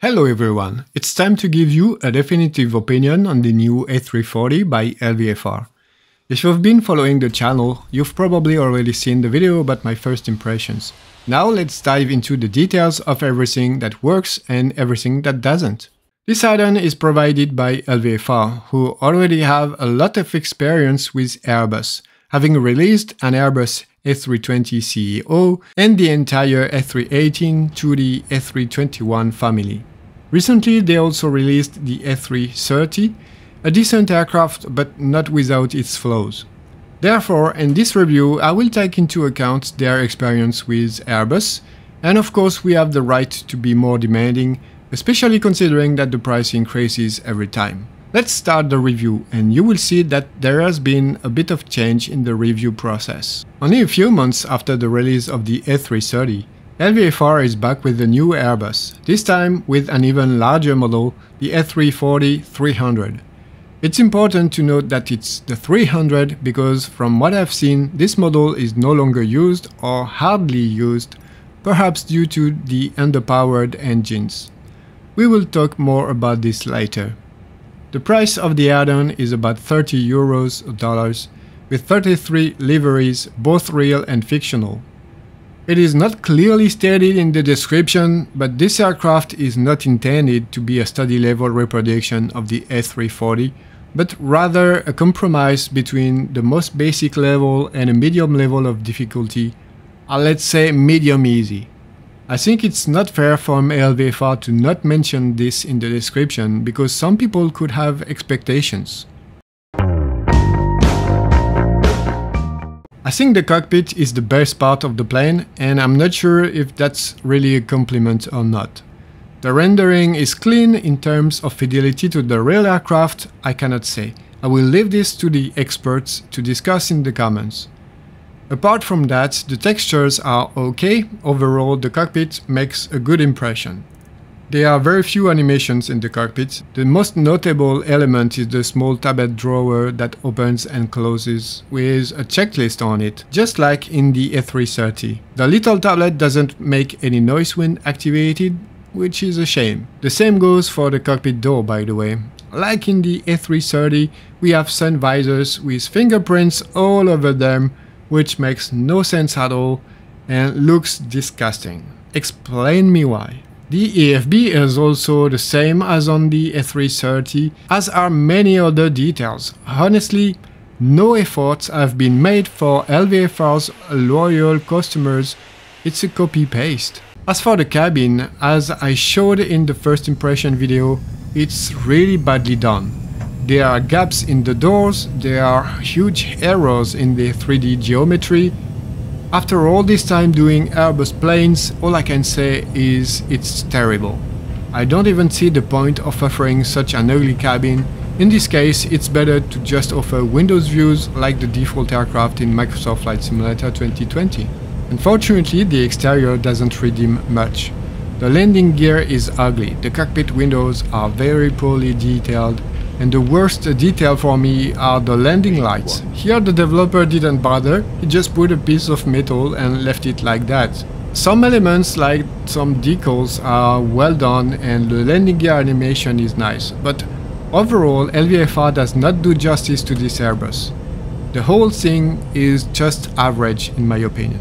Hello everyone, it's time to give you a definitive opinion on the new A340 by LVFR. If you've been following the channel, you've probably already seen the video about my first impressions. Now let's dive into the details of everything that works and everything that doesn't. This add-on is provided by LVFR, who already have a lot of experience with Airbus, having released an Airbus A320ceo and the entire A318 to the A321 family. Recently they also released the A330, a decent aircraft but not without its flaws. Therefore, in this review I will take into account their experience with Airbus, and of course we have the right to be more demanding, especially considering that the price increases every time. Let's start the review, and you will see that there has been a bit of change in the review process. Only a few months after the release of the A330, LVFR is back with the new Airbus, this time with an even larger model, the A340-300. It's important to note that it's the 300 because from what I've seen, this model is no longer used or hardly used, perhaps due to the underpowered engines. We will talk more about this later. The price of the add-on is about €30 with 33 liveries, both real and fictional. It is not clearly stated in the description, but this aircraft is not intended to be a study-level reproduction of the A340, but rather a compromise between the most basic level and a medium level of difficulty, or let's say medium easy. I think it's not fair from LVFR to not mention this in the description, because some people could have expectations. I think the cockpit is the best part of the plane, and I'm not sure if that's really a compliment or not. The rendering is clean. In terms of fidelity to the real aircraft, I cannot say. I will leave this to the experts to discuss in the comments. Apart from that, the textures are okay. Overall, the cockpit makes a good impression. There are very few animations in the cockpit. The most notable element is the small tablet drawer that opens and closes with a checklist on it, just like in the A330. The little tablet doesn't make any noise when activated, which is a shame. The same goes for the cockpit door, by the way. Like in the A330, we have sun visors with fingerprints all over them, which makes no sense at all and looks disgusting. Explain me why. The EFB is also the same as on the A330, as are many other details. Honestly, no efforts have been made for LVFR's loyal customers. It's a copy-paste. As for the cabin, as I showed in the first impression video, it's really badly done. There are gaps in the doors, there are huge errors in the 3D geometry. After all this time doing Airbus planes, all I can say is it's terrible. I don't even see the point of offering such an ugly cabin. In this case, it's better to just offer Windows views like the default aircraft in Microsoft Flight Simulator 2020. Unfortunately, the exterior doesn't redeem much. The landing gear is ugly, the cockpit windows are very poorly detailed, and the worst detail for me are the landing lights. Here the developer didn't bother, he just put a piece of metal and left it like that. Some elements like some decals are well done and the landing gear animation is nice, but overall LVFR does not do justice to this Airbus. The whole thing is just average in my opinion.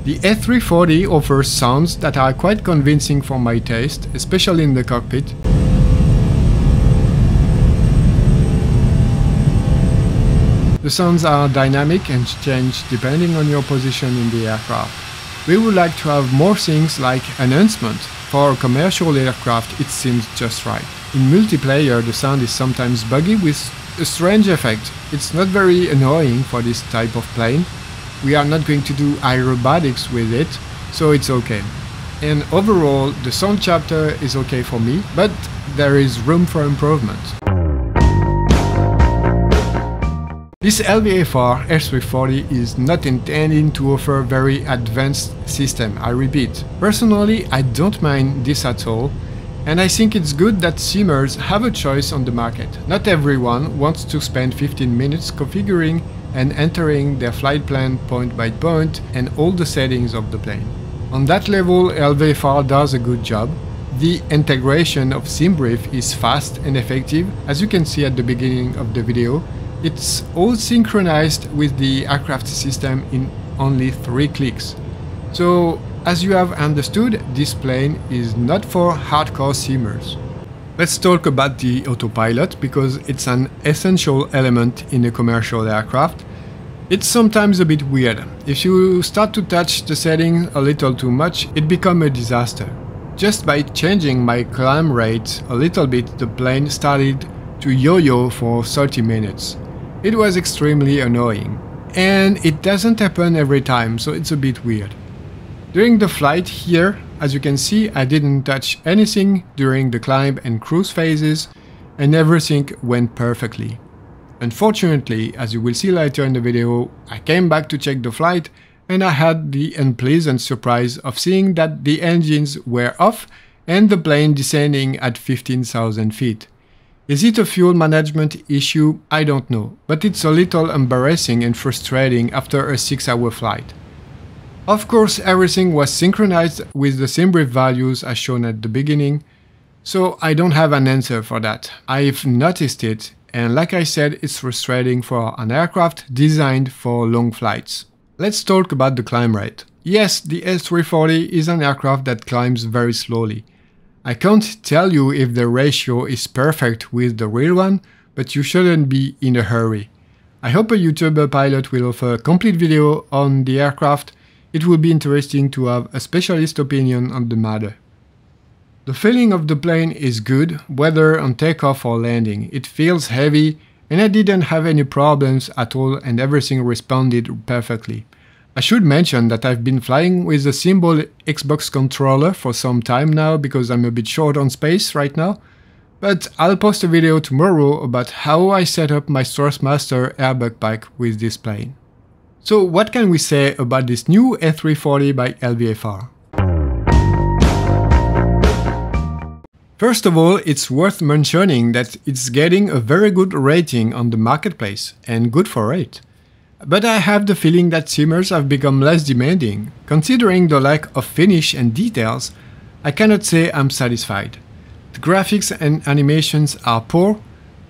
The A340 offers sounds that are quite convincing for my taste, especially in the cockpit. The sounds are dynamic and change depending on your position in the aircraft. We would like to have more things like enhancement. For a commercial aircraft it seems just right. In multiplayer the sound is sometimes buggy with a strange effect. It's not very annoying for this type of plane. We are not going to do aerobatics with it, so it's okay. And overall, the sound chapter is okay for me, but there is room for improvement. This LVFR A340 is not intending to offer a very advanced system, I repeat. Personally, I don't mind this at all, and I think it's good that simmers have a choice on the market. Not everyone wants to spend 15 minutes configuring and entering their flight plan point by point and all the settings of the plane. On that level, LVFR does a good job. The integration of SimBrief is fast and effective. As you can see at the beginning of the video, it's all synchronized with the aircraft system in only 3 clicks. So, as you have understood, this plane is not for hardcore simmers. Let's talk about the autopilot because it's an essential element in a commercial aircraft. It's sometimes a bit weird. If you start to touch the setting a little too much, it becomes a disaster. Just by changing my climb rate a little bit, the plane started to yo-yo for 30 minutes. It was extremely annoying. And it doesn't happen every time, so it's a bit weird. During the flight here, as you can see, I didn't touch anything during the climb and cruise phases, and everything went perfectly. Unfortunately, as you will see later in the video, I came back to check the flight and I had the unpleasant surprise of seeing that the engines were off and the plane descending at 15,000 feet. Is it a fuel management issue? I don't know, but it's a little embarrassing and frustrating after a 6-hour flight. Of course, everything was synchronized with the SimBrief values as shown at the beginning, so I don't have an answer for that. I've noticed it, and like I said, it's frustrating for an aircraft designed for long flights. Let's talk about the climb rate. Yes, the A340 is an aircraft that climbs very slowly. I can't tell you if the ratio is perfect with the real one, but you shouldn't be in a hurry. I hope a YouTuber pilot will offer a complete video on the aircraft. It will be interesting to have a specialist opinion on the matter. The feeling of the plane is good, whether on takeoff or landing. It feels heavy, and I didn't have any problems at all and everything responded perfectly. I should mention that I've been flying with a Symbol Xbox controller for some time now because I'm a bit short on space right now, but I'll post a video tomorrow about how I set up my Thrustmaster air backpack with this plane. So what can we say about this new A340 by LVFR? First of all, it's worth mentioning that it's getting a very good rating on the marketplace, and good for it. But I have the feeling that simmers have become less demanding. Considering the lack of finish and details, I cannot say I'm satisfied. The graphics and animations are poor,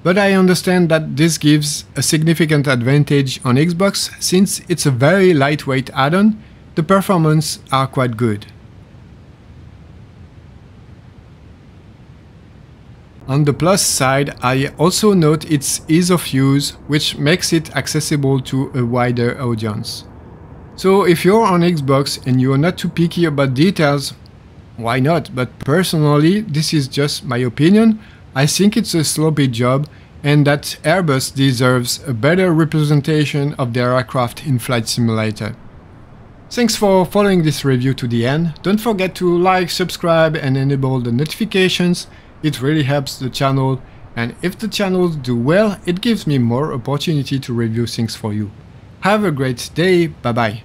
but I understand that this gives a significant advantage on Xbox since it's a very lightweight add-on. The performance are quite good. On the plus side, I also note its ease of use, which makes it accessible to a wider audience. So if you're on Xbox and you're not too picky about details, why not? But personally, this is just my opinion. I think it's a sloppy job and that Airbus deserves a better representation of their aircraft in Flight Simulator. Thanks for following this review to the end. Don't forget to like, subscribe and enable the notifications. It really helps the channel, and if the channels do well, it gives me more opportunity to review things for you. Have a great day, bye bye.